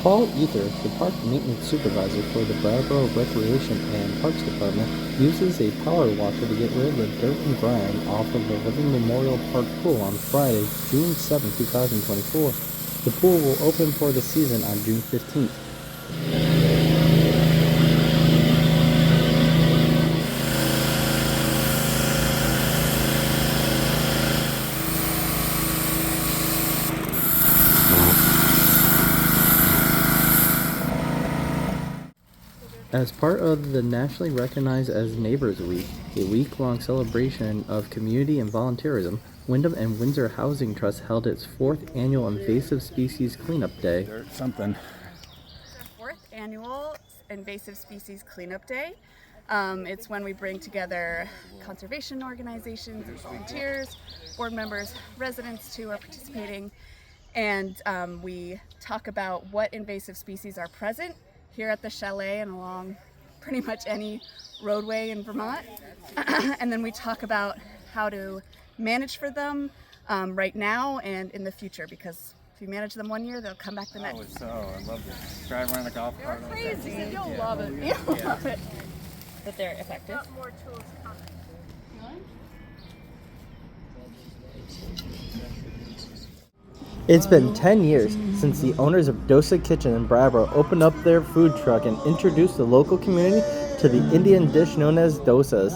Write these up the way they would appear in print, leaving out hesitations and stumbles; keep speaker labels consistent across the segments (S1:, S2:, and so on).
S1: Paul Ether, the park maintenance supervisor for the Brattleboro Recreation and Parks Department, uses a power washer to get rid of the dirt and grime off of the Living Memorial Park pool on Friday, June 7, 2024. The pool will open for the season on June 15th. As part of the nationally recognized as Neighbors Week, a week-long celebration of community and volunteerism, Wyndham and Windsor Housing Trust held its 4th annual Invasive Species Cleanup Day.
S2: The 4th annual Invasive Species Cleanup Day. It's when we bring together conservation organizations and volunteers, board members, residents who are participating, and we talk about what invasive species are present here at the chalet and along pretty much any roadway in Vermont. And then we talk about how to manage for them right now and in the future, because if you manage them one year, they'll come back the next.
S3: So I love this. Drive around the golf cart.
S2: They're crazy. You'll love it. You'll love it. But they're effective.
S4: Got more tools coming.
S1: It's been 10 years since the owners of Dosa Kitchen in Brattleboro opened up their food truck and introduced the local community to the Indian dish known as dosas.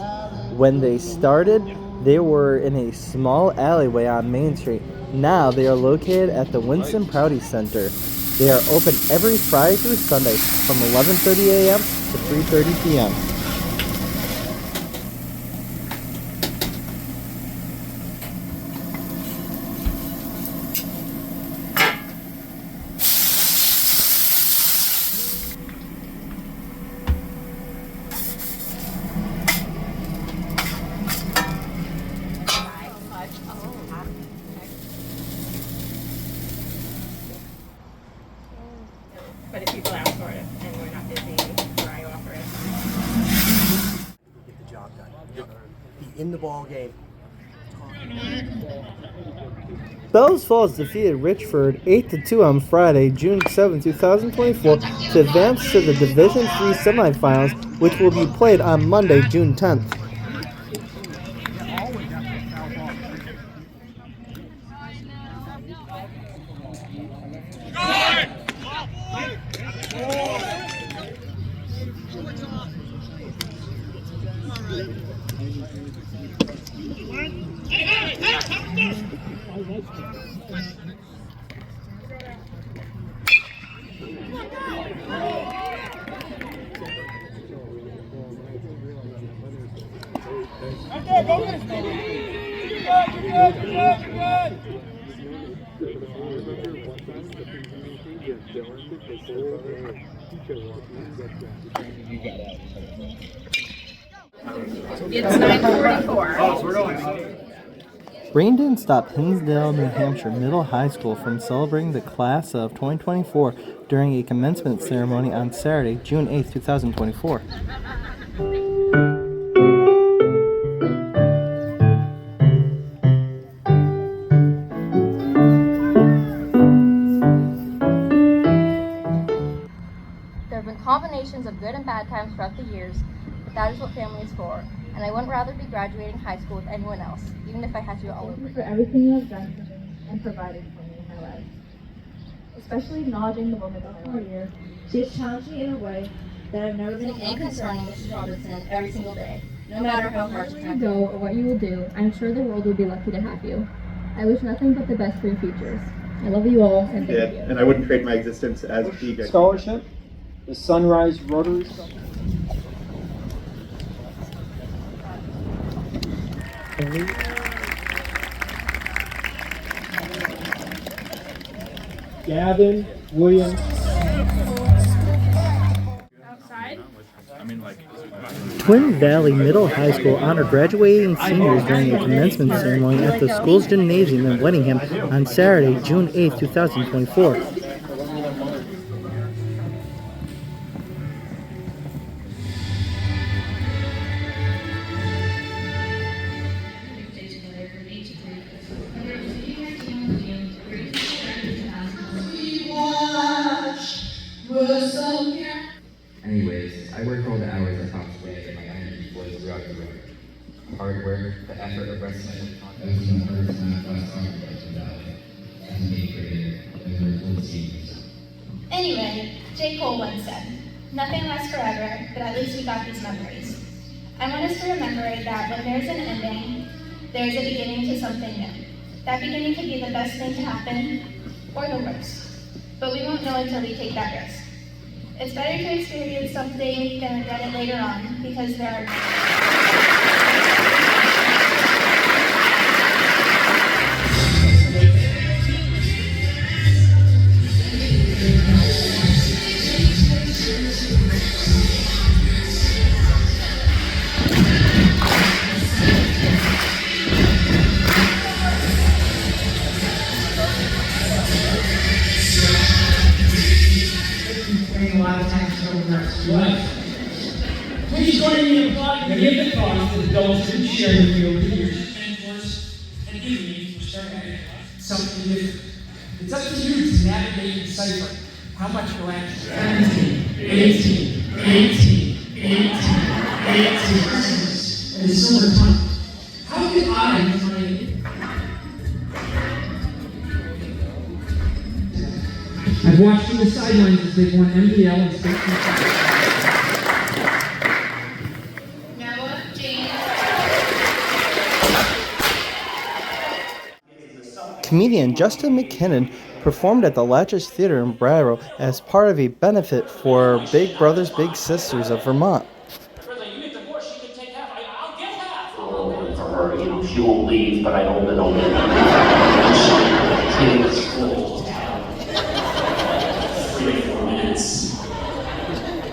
S1: When they started, they were in a small alleyway on Main Street. Now they are located at the Winston Prouty Center. They are open every Friday through Sunday from 11:30 a.m. to 3:30 p.m.
S5: But if people ask for it and we're not busy, I offer it.
S6: Get the job done. Be in the ball game.
S1: Bells Falls defeated Richford 8-2 on Friday, June 7, 2024 to advance to the Division III semifinals, which will be played on Monday, June 10th.
S5: It's 9:44.
S1: Rain didn't stop Hinsdale, New Hampshire Middle High School from celebrating the class of 2024 during a commencement ceremony on Saturday, June 8, 2024.
S7: There have been combinations of good and bad times throughout the years, but that is what family is for, and I wouldn't rather be graduating high school with anyone else, even if I had to do it all over
S8: Thank you
S7: again.
S8: for everything you have done for me and provided for me in my life. Especially acknowledging the woman of my career. She has challenged me in a way that I've never been
S7: And concerning Mrs. Robertson every single day, no matter how hard she
S8: Wherever you
S7: tries.
S8: go or what you will do, I'm sure the world will be lucky to have you. I wish nothing but the best for your futures. I love you all and thank you.
S9: And I wouldn't trade my existence as a DJ.
S10: Scholarship, the Sunrise Rotary. Gavin Williams.
S1: Twin Valley Middle High School honored graduating seniors during a commencement ceremony at the school's gymnasium in Whittingham on Saturday, June 8, 2024.
S11: We watch
S4: Anyways, I work all the hours I possibly and my energy flows throughout the room. Hard work, the effort of wrestling with
S11: Anyway, J. Cole once said, "Nothing lasts forever, but at least we got these memories." I want us to remember that when there's an ending, there's a beginning to something new. That beginning could be the best thing to happen, or the worst. But we won't know until we take that risk. It's better to experience something than regret it later on, because there are
S12: a lot of time showing our students. Please join me in applauding the given cause to adults who share with you over the years. Mentors and giving for starting something different. It's up to you to navigate and decipher how much you'll actually 17, 18, 18, 18, 18. And it's so much time. How did I find it? I've watched from the sidelines as they've won MDL and state championships.
S11: Noah, James.
S1: Comedian Justin McKinnon performed at the Latches Theater in Brattleboro as part of a benefit for Big Brothers Big Sisters of Vermont.
S13: For her, she won't leave, but I don't know. Kids full. 3-4 minutes.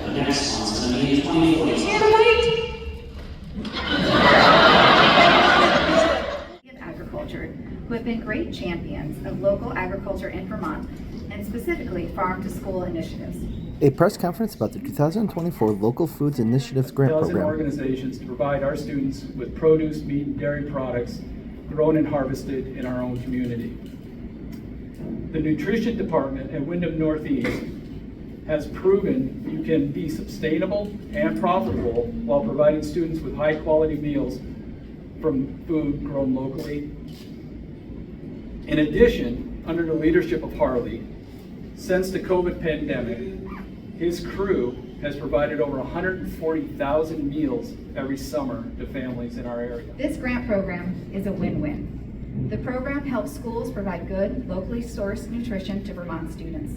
S13: The next one's gonna be 24 minutes.
S14: Agriculture, who have been great champions of local agriculture in Vermont, and specifically farm to school initiatives.
S1: A press conference about the 2024 Local Foods Initiatives Grant Program.
S15: Organizations to provide our students with produce, meat, and dairy products grown and harvested in our own community. The nutrition department at Wyndham Northeast has proven you can be sustainable and profitable while providing students with high quality meals from food grown locally. In addition, under the leadership of Harley, since the COVID pandemic, his crew has provided over 140,000 meals every summer to families in our area.
S14: This grant program is a win-win. The program helps schools provide good, locally sourced nutrition to Vermont students.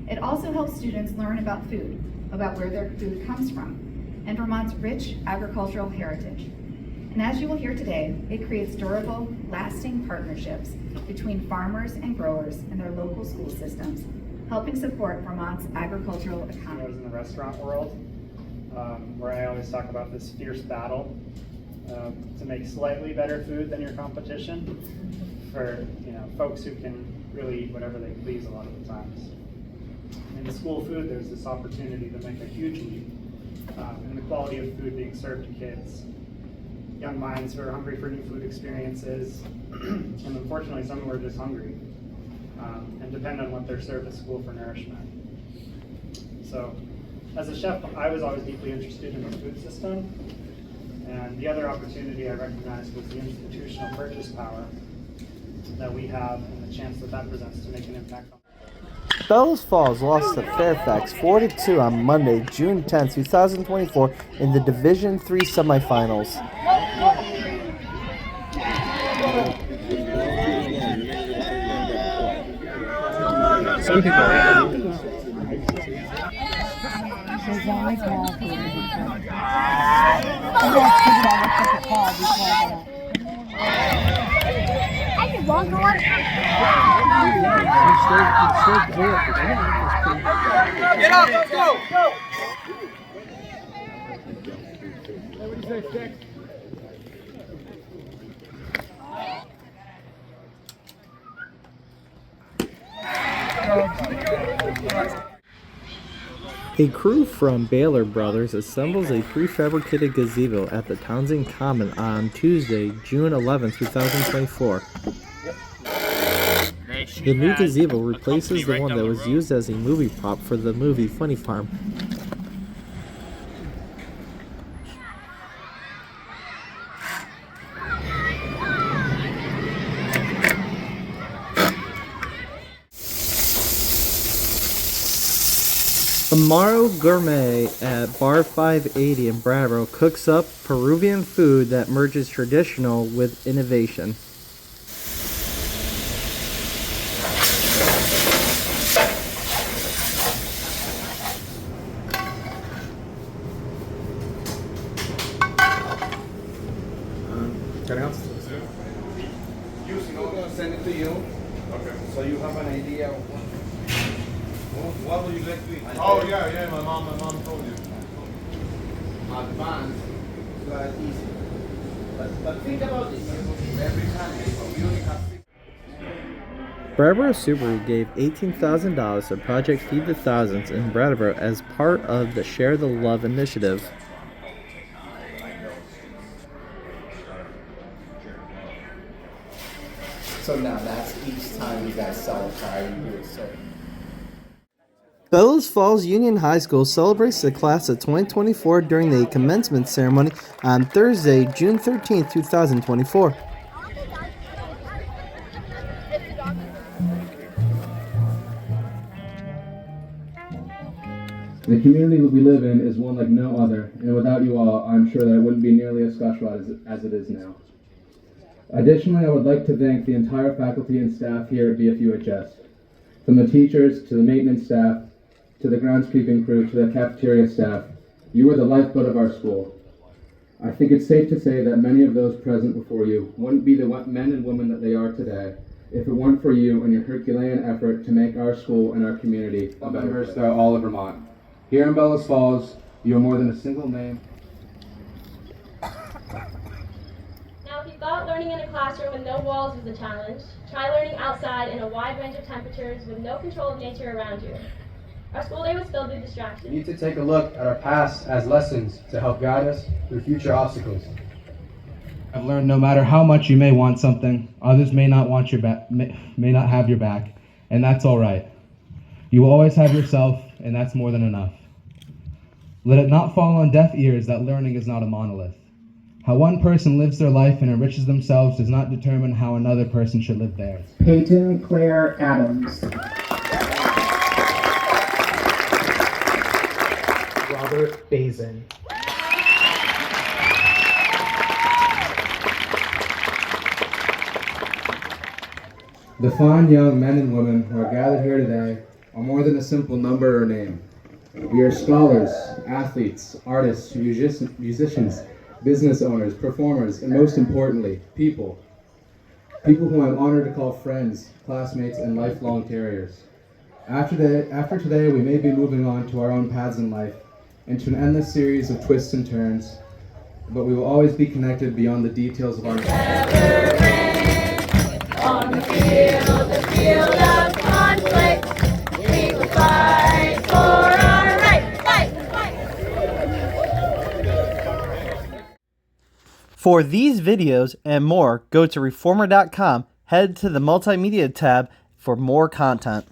S14: It also helps students learn about food, about where their food comes from, and Vermont's rich agricultural heritage. And as you will hear today, it creates durable, lasting partnerships between farmers and growers and their local school systems, helping support Vermont's agricultural economy.
S3: I was in the restaurant world, where I always talk about this fierce battle to make slightly better food than your competition for folks who can really eat whatever they please a lot of the times. In the school food, there's this opportunity to make a huge leap in the quality of food being served to kids, young minds who are hungry for new food experiences, and unfortunately some who are just hungry and depend on what they're served at school for nourishment. So, as a chef, I was always deeply interested in the food system, and the other opportunity I recognized was the institutional purchase power that we have and the chance that presents to make an impact on.
S1: Bellows Falls lost to Fairfax 4-2 on Monday, June 10, 2024 in the Division III semifinals.
S16: Some people
S12: Get up, let's go!
S16: What do you say, Stick?
S1: A crew from Baylor Brothers assembles a prefabricated gazebo at the Townsend Common on Tuesday, June 11, 2024.
S17: They
S1: The new gazebo replaces the one that was used as a movie prop for the movie Funny Farm. Amaro Gourmet at Bar 580 in Brattleboro cooks up Peruvian food that merges traditional with innovation.
S17: Can I help? I'm going to send it to you. Okay. So you have an idea of what would you like to eat?
S18: Oh yeah, my mom told you.
S17: Advanced, so that's easy. But think about this. Every time you only have
S1: Brattleboro Subaru gave $18,000 to Project Feed the Thousands in Brattleboro as part of the Share the Love initiative.
S6: So now that's each time you guys sell a car, you do it so.
S1: Bellows Falls Union High School celebrates the class of 2024 during the commencement ceremony on Thursday, June 13, 2024.
S19: The community we live in is one like no other, and without you all, I'm sure that it wouldn't be nearly as special as it is now. Additionally, I would like to thank the entire faculty and staff here at BFUHS. From the teachers, to the maintenance staff, to the groundskeeping crew, to the cafeteria staff, you are the lifeblood of our school. I think it's safe to say that many of those present before you wouldn't be the men and women that they are today if it weren't for you and your Herculean effort to make our school and our community a better place. Throughout all of Vermont. Here in Bellows Falls, you are more than a single name.
S20: Now, if you thought learning in a classroom with no walls was a challenge, try learning outside in a wide range of temperatures with no control of nature around you. Our school day was filled with distractions.
S19: We need to take a look at our past as lessons to help guide us through future obstacles. I've learned no matter how much you may want something, others may not want your back, may not have your back, and that's all right. You will always have yourself, and that's more than enough. Let it not fall on deaf ears that learning is not a monolith. How one person lives their life and enriches themselves does not determine how another person should live theirs.
S21: Peyton Claire Adams.
S6: Robert Bazin.
S19: The fine young men and women who are gathered here today are more than a simple number or name. We are scholars, athletes, artists, musicians, business owners, performers, and most importantly, people. People who I'm honored to call friends, classmates, and lifelong terriers. After today, we may be moving on to our own paths in life, into an endless series of twists and turns, but we will always be connected beyond the details of our
S22: On the field of conflict, we will fight for our right, fight.
S1: For these videos and more, go to reformer.com, head to the multimedia tab for more content.